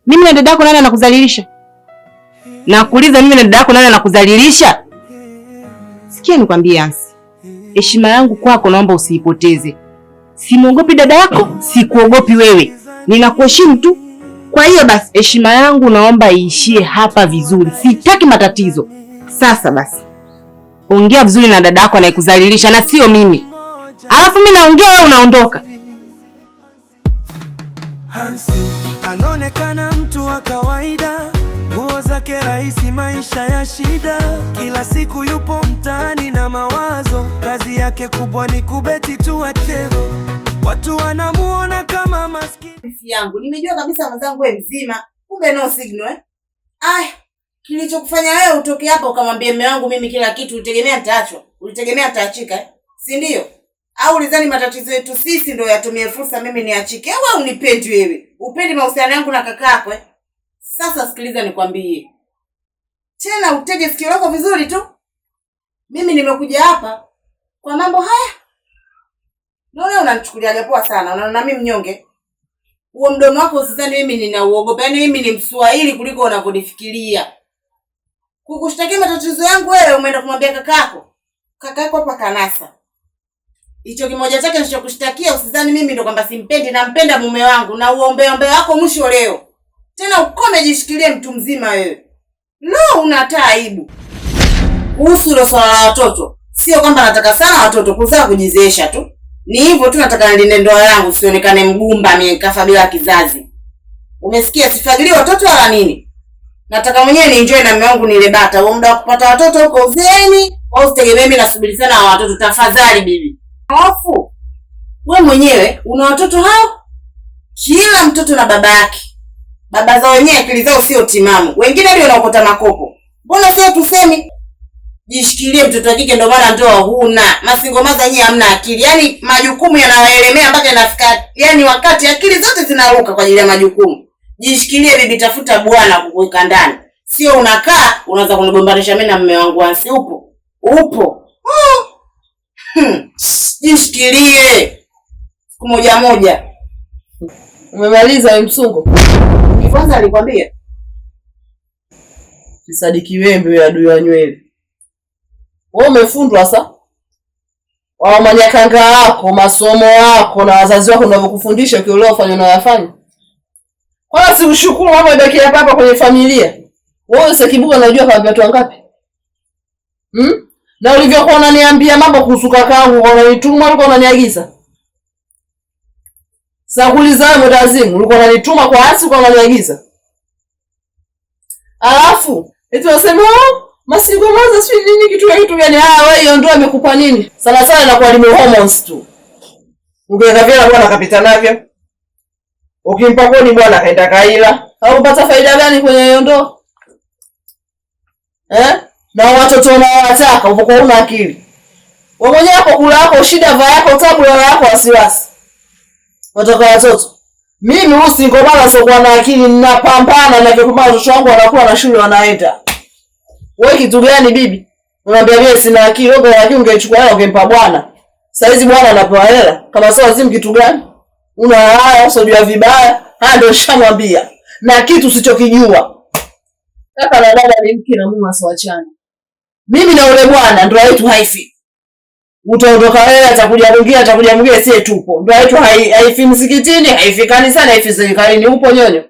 Mimi na dada yako nani anakudhalilisha? Nakuuliza, mimi na dada yako nani anakudhalilisha? Sikia nikwambie Ansi. Heshima yangu kwako naomba usiipoteze. Simuogopi dada yako, sikuogopi wewe. Ninakuheshimu tu. Kwa hiyo basi heshima yangu naomba iishie hapa vizuri. Sitaki matatizo. Sasa basi ongea vizuri na dada yako anayekudhalilisha na sio mimi. Alafu mimi naongea wewe unaondoka. Hansi anaonekana mtu wa kawaida, nguo zake rahisi, maisha ya shida, kila siku yupo mtaani na mawazo, kazi yake kubwa ni kubeti tu atero, watu wanamuona kama maskini yangu. Nimejua kabisa mwenzangu wewe mzima, kumbe no signal kilichokufanya wewe utoke hapa ukamwambia mume wangu mimi kila kitu, ulitegemea nitaachwa? Ulitegemea nitaachika si ndio? Au ulizani matatizo yetu sisi ndio yatumie fursa mimi niachike? Au unipendi wewe? Upendi mahusiano yangu na kakako Sasa sikiliza nikwambie. Tena utege sikio lako vizuri tu. Mimi nimekuja hapa kwa mambo haya. Naona unanichukulia poa sana. Unaona mimi mnyonge? Huo mdomo wako usizani mimi ninauogopa. Yaani mimi ni Mswahili kuliko unavyonifikiria. Kukushtakia matatizo yangu wewe umeenda kumwambia kakako. Kakako hapa kanasa. Hicho kimoja chake nilichokushtakia usizani mimi ndo kwamba simpendi, nampenda mume wangu na uombe wako mwisho leo. Tena ukome jishikilie mtu mzima wewe. No, unataa aibu. Kuhusu hilo swala la watoto, sio kwamba nataka sana watoto kuzaa kujizeesha tu. Ni hivyo tu nataka nilinde ndoa yangu sionekane mgumba nikafa bila kizazi. Umesikia, sifagili watoto wala nini. Nataka mwenyewe ni enjoy na mume wangu nile bata. Huo muda wa kupata watoto huko uzeeni, au usitegemee mimi nasubiri sana watoto, tafadhali bibi. Alafu wewe mwenyewe una watoto hao? Kila mtoto na baba yake. Baba zao wenyewe akili zao sio timamu. Wengine ndio wanaokota makopo. Mbona sio tusemi? Jishikilie mtoto wa kike ndio maana ndoa huna. Masingo maza nyinyi hamna akili. Yaani majukumu yanawaelemea mpaka yanafika. Yaani wakati akili zote zinaruka kwa ajili ya majukumu. Jishikilie bibi, tafuta bwana kukuweka ndani. Sio unakaa unaanza kunigombanisha mimi na mume wangu Ansi upo. Upo. Jishikilie. Siku moja moja. Umemaliza wewe Msungo? Kwanza alikwambia Kisadiki wembe ya adui ya nywele. Wewe umefundwa sasa? Wao manyakanga yako, masomo yako na wazazi wako ndio kufundisha kile ufanye na yafanye. Kwa si ushukuru hapo ibaki hapa kwenye familia. Wewe usikibuka unajua kwa watu wangapi? Na ulivyokuwa unaniambia mambo kuhusu kakaangu, unanituma ulikuwa unaniagiza. Sakuliza mdazimu, ulikuwa unanituma kwa Ansi kwa unaniagiza. Alafu, eti wasema, masingo maza sio nini kitu gani? Wewe hiyo ndio amekupa nini? Sana sana na kwa limo hormones tu. Ungeweza vile bwana kapita navyo. Ukimpa kodi bwana kaenda kaila. Au upata faida gani kwenye hiyo ndoa? Na watoto unawataka uko una akili. Wewe mwenyewe hapo kula yako shida vya yako tabu yako wasiwasi. Watoka watoto. Mimi usingomana sio kwa na akili, ninapambana na vipambana watoto wangu wanakuwa na shule wanaenda. Wewe kitu gani bibi? Unaniambia mimi sina akili, wewe unajua ungechukua hela ungempa bwana. Sasa hizi bwana anapewa hela. Kama sio wazimu kitu gani? Una haya usijua vibaya. Ndio shamwambia. Na kitu usichokijua. Kaka na dada ni mke na mume asiwachane. Mimi na ule bwana ndoa yetu haifi. Utaondoka wewe, atakuja mwingine sie tupo. Ndoa yetu haifi msikitini, haifi kanisani, haifi serikalini, upo nyonyo.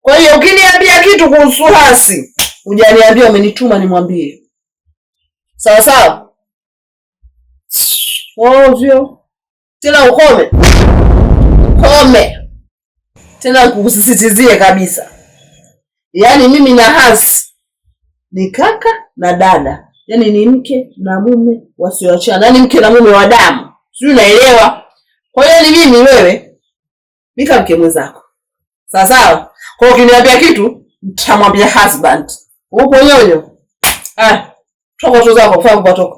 Kwa hiyo ukiniambia kitu kuhusu Hansi, hujaniambia umenituma nimwambie. Sawa sawa? Ovyo. Tena ukome. Kome. Tena kukusisitizie kabisa. Yaani mimi na Hansi ni kaka na dada. Yaani ni mke na mume wasioachana. Yaani mke na mume wa damu. Sijui unaelewa? Kwa hiyo ni mimi wewe nika mke mwenzako. Sawa sawa? Kwa hiyo ukiniambia kitu nitamwambia husband. Upo nyonyo? Toka tu zako kufanya kupatoka.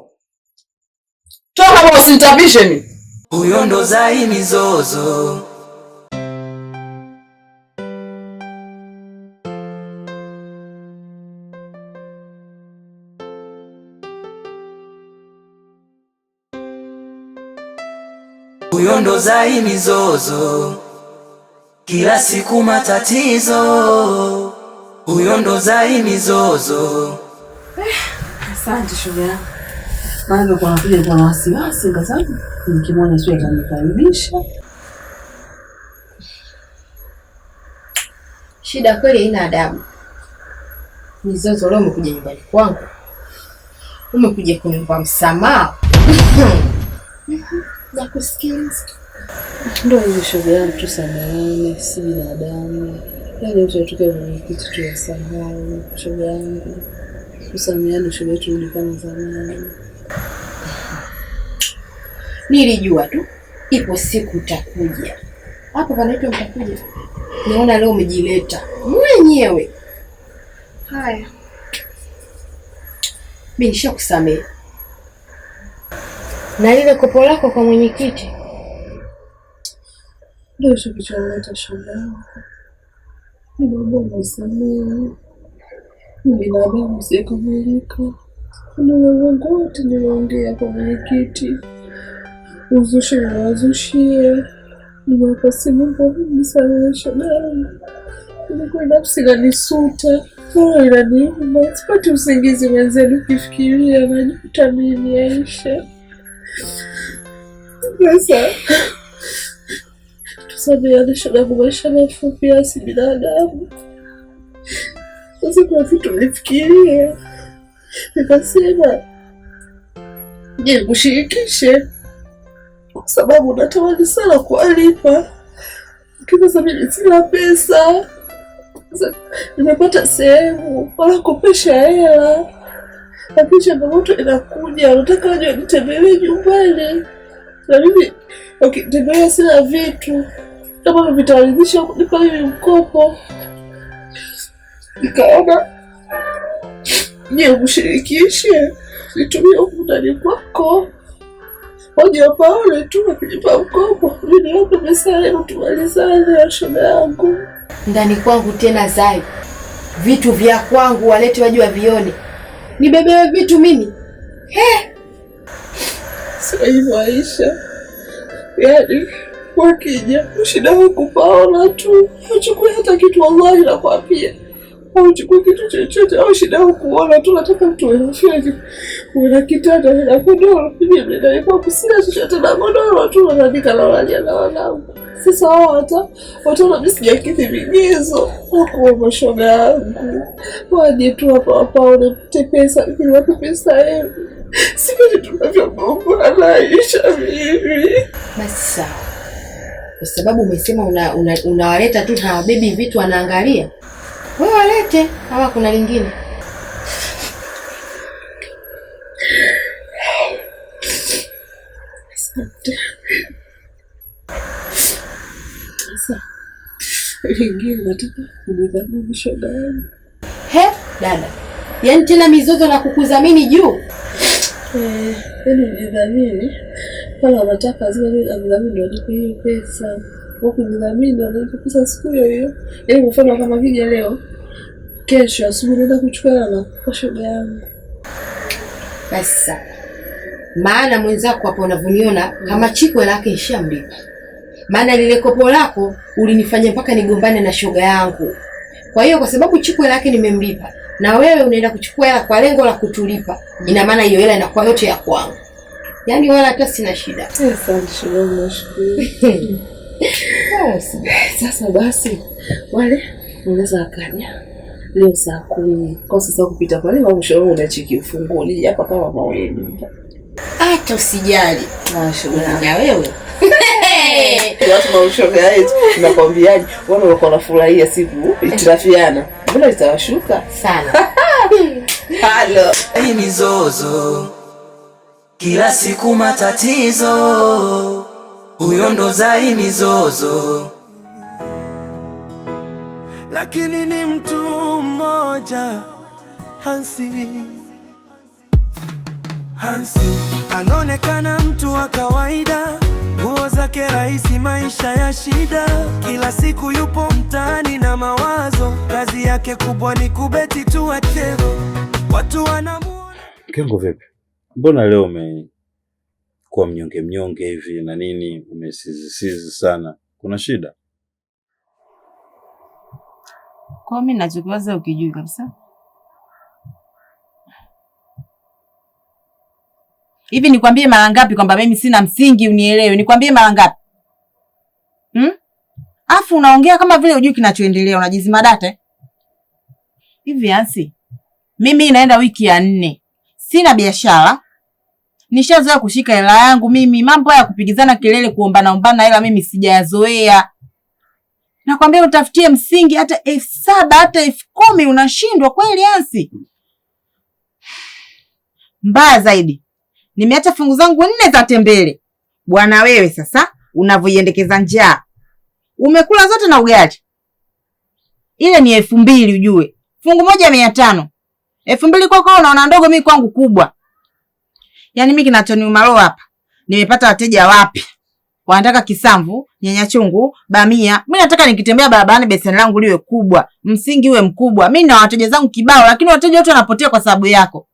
Toka hapo usinitabishe mimi. Huyo ndo Zai Mizozo. Huyo ndo Zai Mizozo. kila siku matatizo, huyo ndo Zai mizozo. Asante shoga. Maana kwa nakuja kwa wasiwasi kwa sababu nikimwona sio atanikaribisha. Shida kweli haina adabu. Mizozo leo umekuja nyumbani kwangu. Umekuja kuniomba msamaha. Nakusikiliza. Ndio hiyo shoga yangu, tusameheane, si binadamu. Yaani utatoka kwenye kitu tu ya sahau shoga yangu. Tusameheane shoga yetu ni kama zamani. Nilijua tu ipo siku utakuja. Hapo panaitwa utakuja. Naona leo umejileta mwenyewe. Haya. Mimi nishakusamehe. Na lile kopo lako kwa mwenyekiti ndio kichowaleta shoga yangu. Ni baba msamehe. Ni binadamu siyekamilika. Ndio wangu wote niliongea kwa mwenyekiti. Uzushi na wazushie. Nimepasi Mungu msamehe shoga yangu. Nilikuwa nafsi inanisuta. Moyo inaniuma. Sipati usingizi mwenzenu kifikiria najuta mimi Aisha. Sasa tusameheane shoga yangu, maisha mafupi asi binadamu. Sasa kwa vitu nifikiria. Nikasema je, nikushirikishe kwa sababu natamani sana kualipa. Sasa mimi sina pesa. Sasa nimepata sehemu wala kupesha hela. Lakini changamoto inakuja, nataka waje wanitembelee nyumbani. Na mimi ukitembelea sina vitu kama vitaridhisha kunipa hiyo mkopo. Nikaona je, kushirikishe nitumie ndani kwako. Waje paole tu wakinipa mkopo. Mimi niombe pesa yenu tumalizane ya shoga yangu. ndani kwangu tena Zai. Vitu vya kwangu walete waje wavione. Nibebewe vitu mimi? Sio hivyo Aisha. Yaani wakija shida huku paona tu. Uchukue hata kitu wallahi nakwambia. Uchukue kitu chochote au shida huku kuona tu, nataka mtu anafanya. Una kitanda na godoro. Mimi ndio kusina chochote na godoro tu naandika na wale na wanangu. Sasa wataona mimi sijakidhi vigezo. Kwa shoga yangu. Waje tu hapa waone pesa, ili wape pesa yenu. Sisi tunavyogombana Aisha mimi. Basi sawa. Kwa sababu umesema unawaleta tu na baby vitu anaangalia. Wewe walete kama kuna lingine. Sasa lingine nataka kunidhamini shoga yangu. Dada. Yaani tena mizozo na kukudhamini juu. Yaani nidhamini. Pala nataka zile nidhamini ndio nipe hiyo pesa. Huku nidhamini ndio nipe pesa siku hiyo. Yaani mfano kama vile leo. Kesho asubuhi naenda kuchukua na kwa shoga yangu. Basi sawa. Maana mwenzako hapo unavyoniona kama chikwe lake ishamlipa. Maana lile kopo lako ulinifanya mpaka nigombane na shoga yangu. Kwa hiyo kwa sababu chikwe lake nimemlipa na wewe unaenda kuchukua hela kwa lengo la kutulipa, ina maana hiyo hela inakuwa yote ya kwangu. Yaani wala hata sina shida. Asante shoga yangu, nashukuru. Sasa basi wale unaweza akaja leo saa 10 kwa sasa kupita pale au mshauri unachiki ufunguli hapa kama maulidi. Hata usijali. Shoga ya wewe. Watu maushoga yetu nakwambiaje, wao wako wanafurahia siku itirafiana. Mbona itawashuka sana. Halo, hii mizozo. Kila siku matatizo. Huyo ndo Zai mizozo. Lakini ni mtu mmoja Hansi anaonekana mtu wa kawaida, nguo zake rahisi, maisha ya shida. Kila siku yupo mtaani na mawazo, kazi yake kubwa ni kubeti tu atero. Watu wanamuona. Kengo vipi? Mbona leo umekuwa mnyonge hivi na nini, umesizi sana? Kuna shida? Kwa mimi ninachokiwaza ukijui kabisa. Hivi nikwambie mara ngapi kwamba mimi sina msingi unielewe? Nikwambie mara ngapi? Afu unaongea kama vile hujui kinachoendelea, unajizima data. Hivi Ansi, mimi naenda wiki ya 4. Sina biashara. Nishazoea kushika hela yangu mimi. Mambo ya kupigizana kelele kuombana hela mimi sijayazoea. Nakwambia utafutie msingi hata 7,000 hata 10,000 unashindwa kweli Ansi? Mbaya zaidi, nimeacha fungu zangu 4 za tembele. Bwana wewe sasa unavyoiendekeza njaa. Umekula zote na ugali. Ile ni 2,000 ujue. Fungu moja 500. 2,000 kwako unaona ndogo, mimi kwangu kubwa. Yaani mimi kinachoniuma roho hapa. Nimepata wateja wapi? Wanataka kisamvu, nyanya chungu, bamia. Mimi nataka nikitembea barabarani beseni langu liwe kubwa, msingi uwe mkubwa. Mimi na wateja zangu kibao, lakini wateja wote wanapotea kwa sababu yako.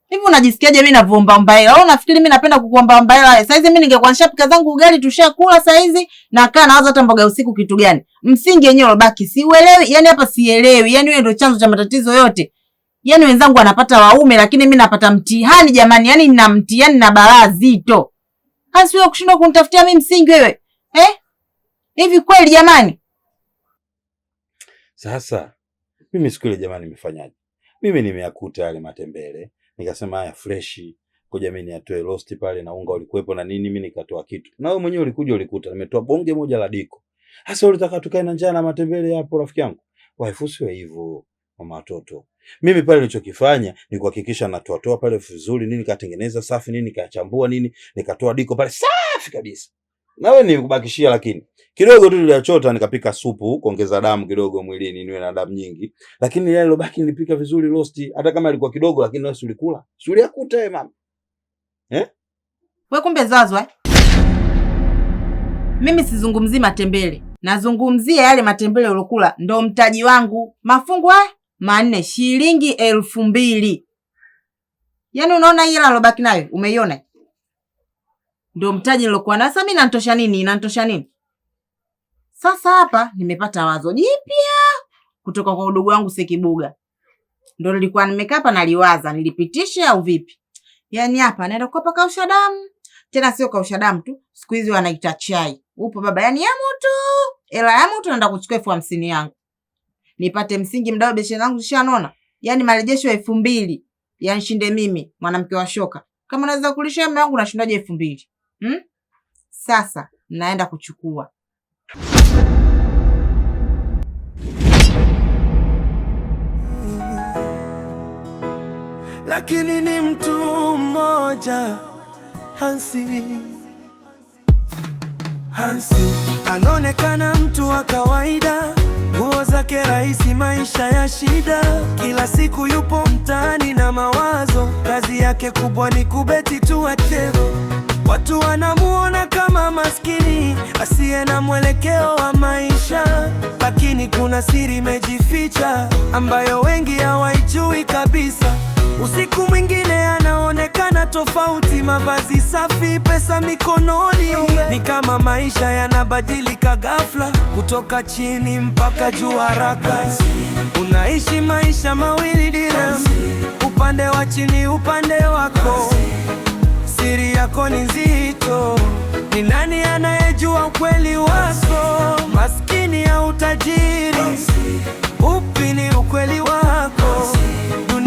Hivi unajisikiaje mimi navuomba hela? Au unafikiri mimi napenda kukuomba hela? Sasa hizi mimi ningekuwa nishapika zangu ugali tushakula sasa hizi na kaa nawaza hata mboga usiku kitu gani? Msingi yenyewe ubaki siuelewi, yani hapa sielewi. Yani wewe ndio chanzo cha matatizo yote. Yani wenzangu wanapata waume lakini mimi napata mtihani jamani, yani nina mtihani na balaa zito. Hasi wewe kushindwa kunitafutia mimi msingi wewe. Hivi kweli jamani? Sasa mimi siku ile jamani nimefanyaje? Mimi nimeyakuta yale matembele. Nikasema haya fresh, ngoja mimi niatoe roast pale na unga ulikuwepo na nini, mimi nikatoa kitu. Na wewe mwenyewe ulikuja ulikuta nimetoa bonge moja la diko. Sasa ulitaka tukae na njaa na matembele hapo rafiki yangu. Waifusiwe hivyo mama watoto. Mimi pale nilichokifanya ni kuhakikisha natoa pale vizuri nini, katengeneza safi nini, kachambua nini, nikatoa diko pale safi kabisa. Na wewe nikubakishia lakini kidogo tu niliachota nikapika supu kuongeza damu kidogo mwilini niwe na damu nyingi. Lakini ile ilobaki nilipika vizuri roast hata kama ilikuwa kidogo, lakini wewe ulikula. Suri yakuta wewe mama. Wewe kumbe zazwa. Mimi sizungumzii matembele. Nazungumzia yale matembele ulokula ndo mtaji wangu. Mafungu haya 4 shilingi 2,000. Yaani unaona hii hela ilobaki nayo umeiona? Ndio mtaji nilokuwa na. Sasa mimi nanitosha nini? Inanitosha nini? Sasa hapa nimepata wazo jipya kutoka kwa udogo wangu Sekibuga. Ndio nilikuwa nimekaa hapa naliwaza nilipitishe au vipi. Yaani hapa naenda kukopa kausha damu. Tena sio kausha damu tu. Siku hizi wanaita chai. Upo baba, yaani ya moto. Hela ya moto naenda kuchukua 50,000 yangu. Nipate msingi mdao beshe zangu zishanona. Yaani marejesho 2,000. Yaani shinde mimi mwanamke wa shoka. Kama naweza kulisha mume wangu nashindaje 2,000? Sasa naenda kuchukua. Lakini ni mtu mmoja Hansi anaonekana mtu wa kawaida, nguo zake rahisi, maisha ya shida. Kila siku yupo mtaani na mawazo, kazi yake kubwa ni kubeti tu atero. Watu wanamuona kama maskini asiye na mwelekeo wa maisha, lakini kuna siri imejificha ambayo wengi hawaijui kabisa. Usiku mwingine anaonekana tofauti, mavazi safi, pesa mikononi. Ni kama maisha yanabadilika ghafla, kutoka chini mpaka juu haraka. Unaishi maisha mawili direm, upande wa chini, upande wako. Siri yako ni nzito, ni nani anayejua ukweli wako? Maskini au tajiri,